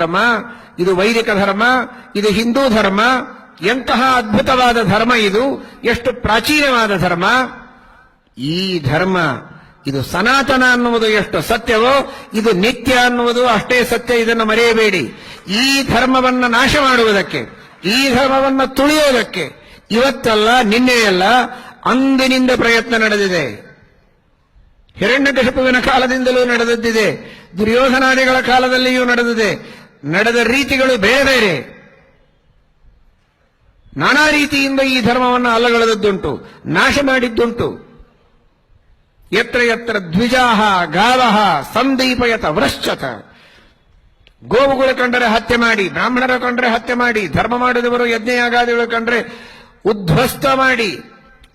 ಧರ್ಮ, ಇದು ವೈದಿಕ ಧರ್ಮ, ಇದು ಹಿಂದೂ ಧರ್ಮ, ಎಂತಹ ಅದ್ಭುತವಾದ ಧರ್ಮ ಇದು, ಎಷ್ಟು ಪ್ರಾಚೀನವಾದ ಧರ್ಮ. ಈ ಧರ್ಮ ಇದು ಸನಾತನ ಅನ್ನುವುದು ಎಷ್ಟು ಸತ್ಯವೋ ಇದು ನಿತ್ಯ ಅನ್ನುವುದು ಅಷ್ಟೇ ಸತ್ಯ. ಇದನ್ನು ಮರೆಯಬೇಡಿ. ಈ ಧರ್ಮವನ್ನು ನಾಶ ಮಾಡುವುದಕ್ಕೆ, ಈ ಧರ್ಮವನ್ನು ತುಳಿಯುವುದಕ್ಕೆ ಇವತ್ತಲ್ಲ ನಿನ್ನೆಯಲ್ಲ ಅಂದಿನಿಂದ ಪ್ರಯತ್ನ ನಡೆದಿದೆ. ಹಿರಣ್ಯಕಶಿಪುವಿನ ಕಾಲದಿಂದಲೂ ನಡೆದದ್ದಿದೆ, ದುರ್ಯೋಧನಾದಿಗಳ ಕಾಲದಲ್ಲಿಯೂ ನಡೆದಿದೆ. ನಡೆದ ರೀತಿಗಳು ಬೇರೆ ಬೇರೆ, ನಾನಾ ರೀತಿಯಿಂದ ಈ ಧರ್ಮವನ್ನು ಅಲ್ಲಗಳೆದದ್ದುಂಟು, ನಾಶ ಮಾಡಿದ್ದುಂಟು. ಯತ್ರ ಯತ್ರ ದ್ವಿಜಾಹ ಗಾವಹ ಸಂದೀಪಯತ ವೃಶ್ಚತ. ಗೋವುಗಳು ಕಂಡರೆ ಹತ್ಯೆ ಮಾಡಿ, ಬ್ರಾಹ್ಮಣರ ಕಂಡ್ರೆ ಹತ್ಯೆ ಮಾಡಿ, ಧರ್ಮ ಮಾಡಿದವರು ಯಜ್ಞಯಾಗಾದಿಗಳು ಕಂಡ್ರೆ ಉದ್ಧ್ವಸ್ತ ಮಾಡಿ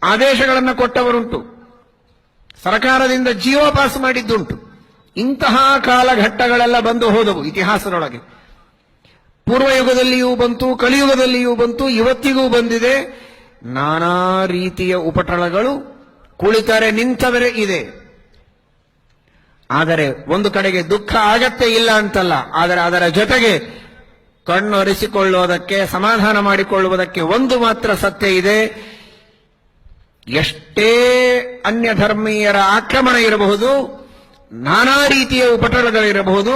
ಆದೇಶಗಳನ್ನು ಕೊಟ್ಟವರುಂಟು, ಸರ್ಕಾರದಿಂದ ಜೀವೋಪಾಸ ಮಾಡಿದ್ದುಂಟು. ಇಂತಹ ಕಾಲಘಟ್ಟಗಳೆಲ್ಲ ಬಂದು ಹೋದವು ಇತಿಹಾಸದೊಳಗೆ. ಪೂರ್ವಯುಗದಲ್ಲಿಯೂ ಬಂತು, ಕಲಿಯುಗದಲ್ಲಿಯೂ ಬಂತು, ಇವತ್ತಿಗೂ ಬಂದಿದೆ. ನಾನಾ ರೀತಿಯ ಉಪಟಳಗಳು, ಕುಳಿತರೆ ನಿಂತವರೇ ಇದೆ. ಆದರೆ ಒಂದು ಕಡೆಗೆ ದುಃಖ ಆಗತ್ತೆ, ಇಲ್ಲ ಅಂತಲ್ಲ. ಆದರೆ ಅದರ ಜೊತೆಗೆ ಕಣ್ಣು ಒರೆಸಿಕೊಳ್ಳುವುದಕ್ಕೆ, ಸಮಾಧಾನ ಮಾಡಿಕೊಳ್ಳುವುದಕ್ಕೆ ಒಂದು ಮಾತ್ರ ಸತ್ಯ ಇದೆ. ಎಷ್ಟೇ ಅನ್ಯ ಧರ್ಮೀಯರ ಆಕ್ರಮಣ ಇರಬಹುದು, ನಾನಾ ರೀತಿಯ ಉಪಟಳಗಳಿರಬಹುದು,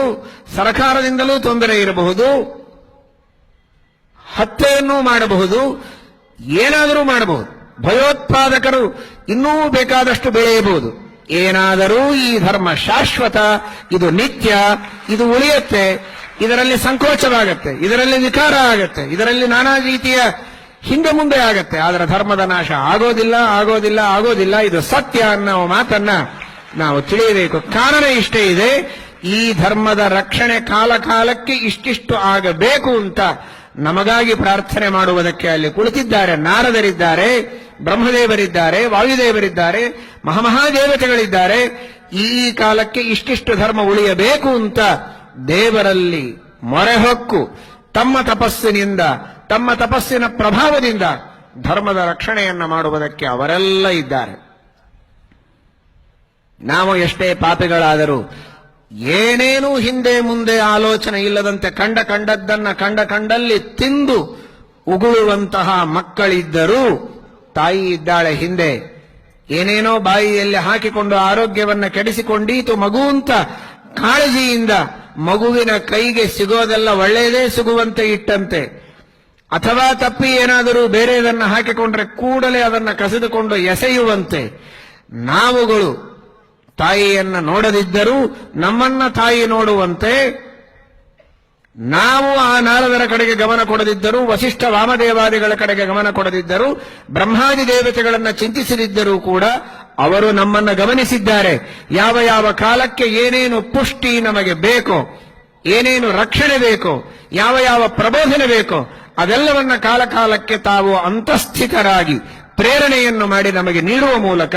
ಸರ್ಕಾರದಿಂದಲೂ ತೊಂದರೆ ಇರಬಹುದು, ಹತ್ಯೆಯನ್ನೂ ಮಾಡಬಹುದು, ಏನಾದರೂ ಮಾಡಬಹುದು. ಭಯೋತ್ಪಾದಕರು ಇನ್ನೂ ಬೇಕಾದಷ್ಟು ಬೆಳೆಯಬಹುದು. ಏನಾದರೂ ಈ ಧರ್ಮ ಶಾಶ್ವತ, ಇದು ನಿತ್ಯ, ಇದು ಉಳಿಯುತ್ತೆ. ಇದರಲ್ಲಿ ಸಂಕೋಚವಾಗತ್ತೆ, ಇದರಲ್ಲಿ ವಿಕಾರ ಆಗತ್ತೆ, ಇದರಲ್ಲಿ ನಾನಾ ರೀತಿಯ ಹಿಂದೆ ಮುಂದೆ ಆಗತ್ತೆ. ಆದರೆ ಧರ್ಮದ ನಾಶ ಆಗೋದಿಲ್ಲ, ಆಗೋದಿಲ್ಲ, ಆಗೋದಿಲ್ಲ. ಇದು ಸತ್ಯ ಅನ್ನೋ ಮಾತನ್ನ ನಾವು ತಿಳಿಯಬೇಕು. ಕಾರಣ ಇಷ್ಟೇ ಇದೆ, ಈ ಧರ್ಮದ ರಕ್ಷಣೆ ಕಾಲ ಕಾಲಕ್ಕೆ ಇಷ್ಟಿಷ್ಟು ಆಗಬೇಕು ಅಂತ ನಮಗಾಗಿ ಪ್ರಾರ್ಥನೆ ಮಾಡುವುದಕ್ಕೆ ಅಲ್ಲಿ ಕುಳಿತಿದ್ದಾರೆ. ನಾರದರಿದ್ದಾರೆ, ಬ್ರಹ್ಮದೇವರಿದ್ದಾರೆ, ವಾಯುದೇವರಿದ್ದಾರೆ, ಮಹಾಮಹಾದೇವತೆಗಳಿದ್ದಾರೆ. ಈ ಕಾಲಕ್ಕೆ ಇಷ್ಟಿಷ್ಟು ಧರ್ಮ ಉಳಿಯಬೇಕು ಅಂತ ದೇವರಲ್ಲಿ ಮೊರೆಹೊಕ್ಕು ತಮ್ಮ ತಪಸ್ಸಿನಿಂದ, ತಮ್ಮ ತಪಸ್ಸಿನ ಪ್ರಭಾವದಿಂದ ಧರ್ಮದ ರಕ್ಷಣೆಯನ್ನ ಮಾಡುವುದಕ್ಕೆ ಅವರೆಲ್ಲ ಇದ್ದಾರೆ. ನಾವು ಎಷ್ಟೇ ಪಾಪಿಗಳಾದರೂ, ಏನೇನೂ ಹಿಂದೆ ಮುಂದೆ ಆಲೋಚನೆ ಇಲ್ಲದಂತೆ ಕಂಡಲ್ಲಿ ತಿಂದು ಉಗುಳುವಂತಹ ಮಕ್ಕಳಿದ್ದರೂ ತಾಯಿ ಇದ್ದಾಳೆ ಹಿಂದೆ. ಏನೇನೋ ಬಾಯಿಯಲ್ಲಿ ಹಾಕಿಕೊಂಡು ಆರೋಗ್ಯವನ್ನ ಕೆಡಿಸಿಕೊಂಡೀತು ಮಗು ಅಂತ ಕಾಳಜಿಯಿಂದ ಮಗುವಿನ ಕೈಗೆ ಸಿಗೋದೆಲ್ಲ ಒಳ್ಳೆಯದೇ ಸಿಗುವಂತೆ ಇಟ್ಟಂತೆ. ಅಥವಾ ತಪ್ಪಿ ಏನಾದರೂ ಬೇರೆದನ್ನ ಹಾಕಿಕೊಂಡ್ರೆ ಕೂಡಲೇ ಅದನ್ನು ಕಸಿದುಕೊಂಡು ಎಸೆಯುವಂತೆ ನಾವುಗಳು ತಾಯಿಯನ್ನ ನೋಡದಿದ್ದರೂ ನಮ್ಮನ್ನ ತಾಯಿ ನೋಡುವಂತೆ, ನಾವು ಆ ನಾರದರ ಕಡೆಗೆ ಗಮನ ಕೊಡದಿದ್ದರೂ, ವಸಿಷ್ಠ ವಾಮದೇವಾದಿಗಳ ಕಡೆಗೆ ಗಮನ ಕೊಡದಿದ್ದರೂ, ಬ್ರಹ್ಮಾದಿ ದೇವತೆಗಳನ್ನ ಚಿಂತಿಸದಿದ್ದರೂ ಕೂಡ ಅವರು ನಮ್ಮನ್ನ ಗಮನಿಸಿದ್ದಾರೆ. ಯಾವ ಯಾವ ಕಾಲಕ್ಕೆ ಏನೇನು ಪುಷ್ಟಿ ನಮಗೆ ಬೇಕೋ, ಏನೇನು ರಕ್ಷಣೆ ಬೇಕೋ, ಯಾವ ಯಾವ ಪ್ರಬೋಧನೆ ಬೇಕೋ ಅದೆಲ್ಲವನ್ನ ಕಾಲ ಕಾಲಕ್ಕೆ ತಾವು ಅಂತಸ್ಥಿತರಾಗಿ ಪ್ರೇರಣೆಯನ್ನು ಮಾಡಿ ನಮಗೆ ನೀಡುವ ಮೂಲಕ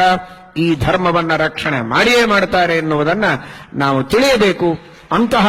ಈ ಧರ್ಮವನ್ನ ರಕ್ಷಣೆ ಮಾಡಿಯೇ ಮಾಡ್ತಾರೆ ಎನ್ನುವುದನ್ನ ನಾವು ತಿಳಿಯಬೇಕು. ಅಂತಹ